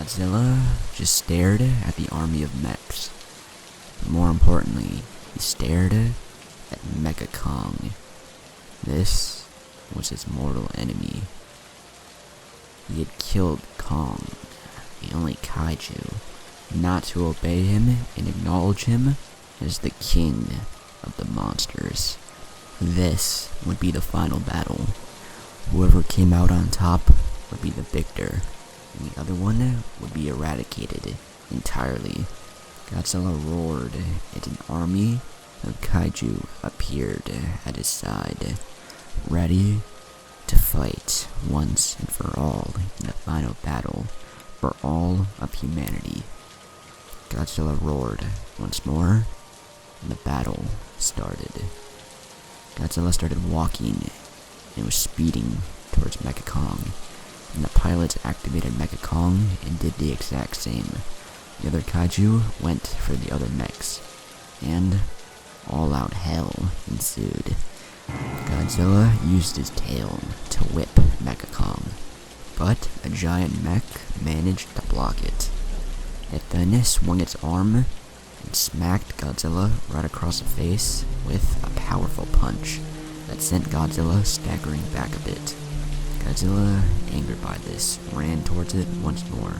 Godzilla just stared at the army of mechs. But more importantly, he stared at Mecha Kong. This was his mortal enemy. He had killed Kong, the only kaiju, not to obey him and acknowledge him as the king of the monsters. This would be the final battle. Whoever came out on top would be the victor, and the other one would be eradicated entirely. Godzilla roared, and an army of kaiju appeared at his side, ready to fight once and for all in the final battle for all of humanity. Godzilla roared once more, and the battle started. Godzilla started walking and was speeding towards Mecha Kong, and the pilots activated Mecha Kong and did the exact same. The other kaiju went for the other mechs, and all-out hell ensued. Godzilla used his tail to whip Mecha Kong, but a giant mech managed to block it. It then swung its arm and smacked Godzilla right across the face with a powerful punch that sent Godzilla staggering back a bit. Godzilla, angered by this, ran towards it once more.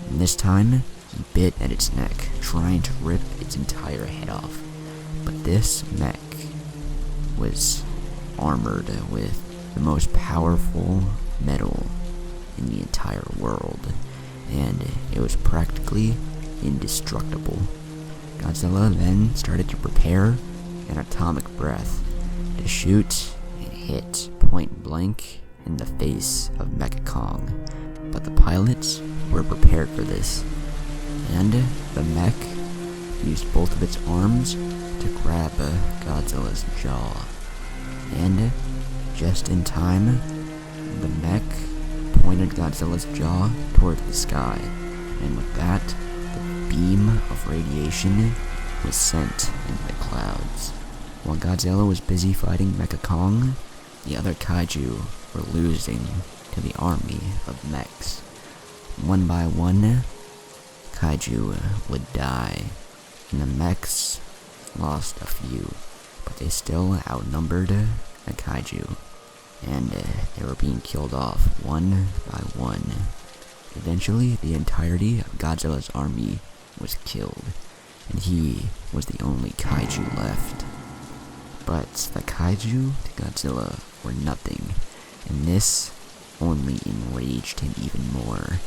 And this time, he bit at its neck, trying to rip its entire head off. But this mech was armored with the most powerful metal in the entire world, and it was practically indestructible. Godzilla then started to prepare an atomic breath to shoot and hit point blank in the face of Mecha Kong. But the pilots were prepared for this, and the mech used both of its arms to grab Godzilla's jaw. And just in time, the mech pointed Godzilla's jaw toward the sky, and with that, the beam of radiation was sent into the clouds. While Godzilla was busy fighting Mecha Kong, the other kaiju were losing to the army of mechs. One by one, kaiju would die, and the mechs lost a few, but they still outnumbered the kaiju, and they were being killed off one by one. Eventually, the entirety of Godzilla's army was killed, and he was the only kaiju left. But the kaiju to Godzilla were nothing, and this only enraged him even more.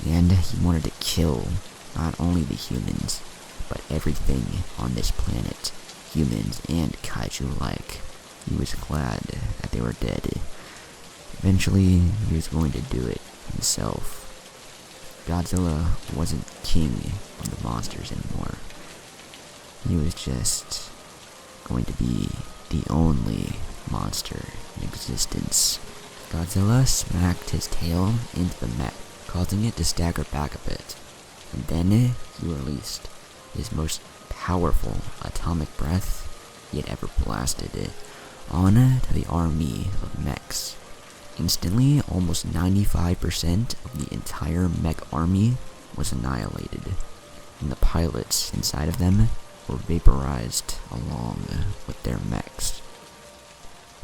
And he wanted to kill not only the humans, but everything on this planet, humans and kaiju alike. He was glad that they were dead. Eventually, he was going to do it himself. Godzilla wasn't king of the monsters anymore. He was just going to be the only monster in existence. Godzilla smacked his tail into the mech, causing it to stagger back a bit, and then he released his most powerful atomic breath he had ever blasted on to the army of mechs. Instantly, almost 95% of the entire mech army was annihilated, and the pilots inside of them were vaporized along with their mechs.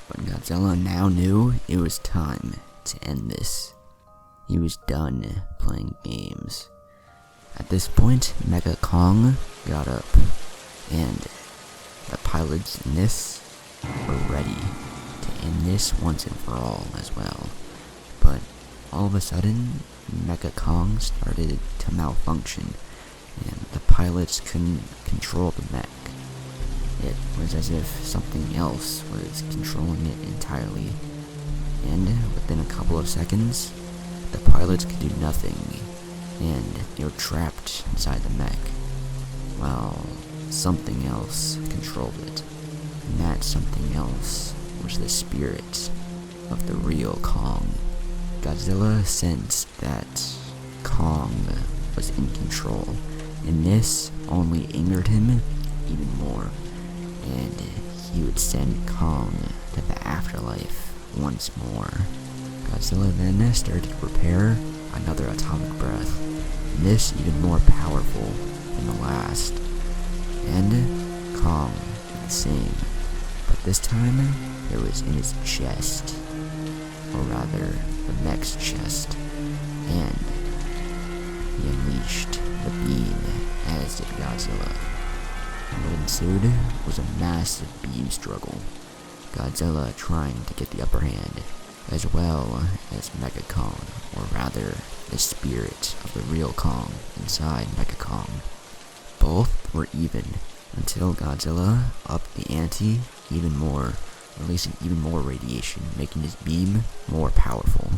But Godzilla now knew it was time to end this. He was done playing games. At this point, Mecha Kong got up, and the pilots in this were ready to end this once and for all as well. But all of a sudden, Mecha Kong started to malfunction, and the pilots couldn't control the mech. It was as if something else was controlling it entirely, and within a couple of seconds, the pilots could do nothing, and they were trapped inside the mech, while something else controlled it. And that something else was the spirit of the real Kong. Godzilla sensed that Kong was in control, and this only angered him even more, and he would send Kong to the afterlife once more. Godzilla then started to prepare another atomic breath, and this even more powerful than the last. And Kong did the same, but this time it was in his chest, or rather, the mech's chest, and he unleashed the beam, as did Godzilla. And what ensued was a massive beam struggle, Godzilla trying to get the upper hand, as well as Mecha Kong, or rather, the spirit of the real Kong inside Mecha Kong. Both were even, until Godzilla upped the ante even more, releasing even more radiation, making his beam more powerful.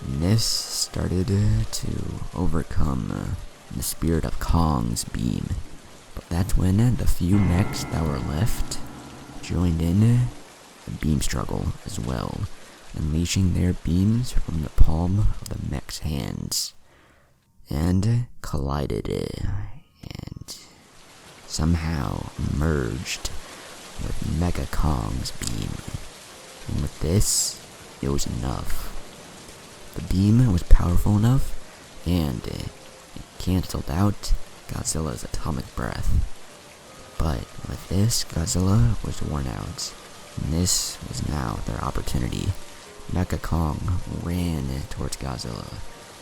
And this started to overcome the spirit of Kong's beam. But that's when the few mechs that were left joined in the beam struggle as well, unleashing their beams from the palm of the mech's hands, and collided and somehow merged with Mecha Kong's beam. And with this, it was enough. The beam was powerful enough, and it cancelled out Godzilla's atomic breath. But with this, Godzilla was worn out, and this was now their opportunity. Mecha Kong ran towards Godzilla,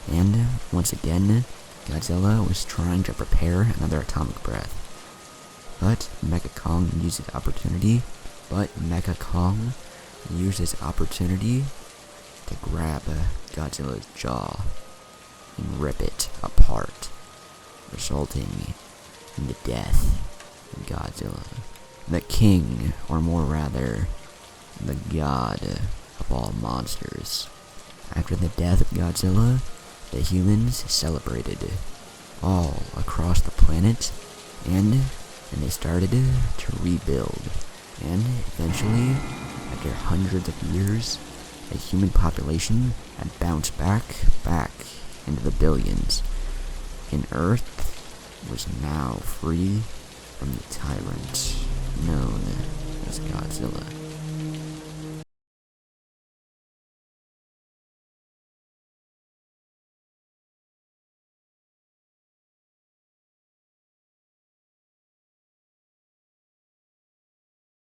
and once again, Godzilla was trying to prepare another atomic breath. But Mecha Kong used his opportunity to grab Godzilla's jaw and rip it apart, resulting in the death of Godzilla, the king, or more rather, the god of all monsters. After the death of Godzilla, the humans celebrated all across the planet, and they started to rebuild. And eventually, after hundreds of years, the human population had bounced back into the billions, and Earth was now free from the tyrant known as Godzilla.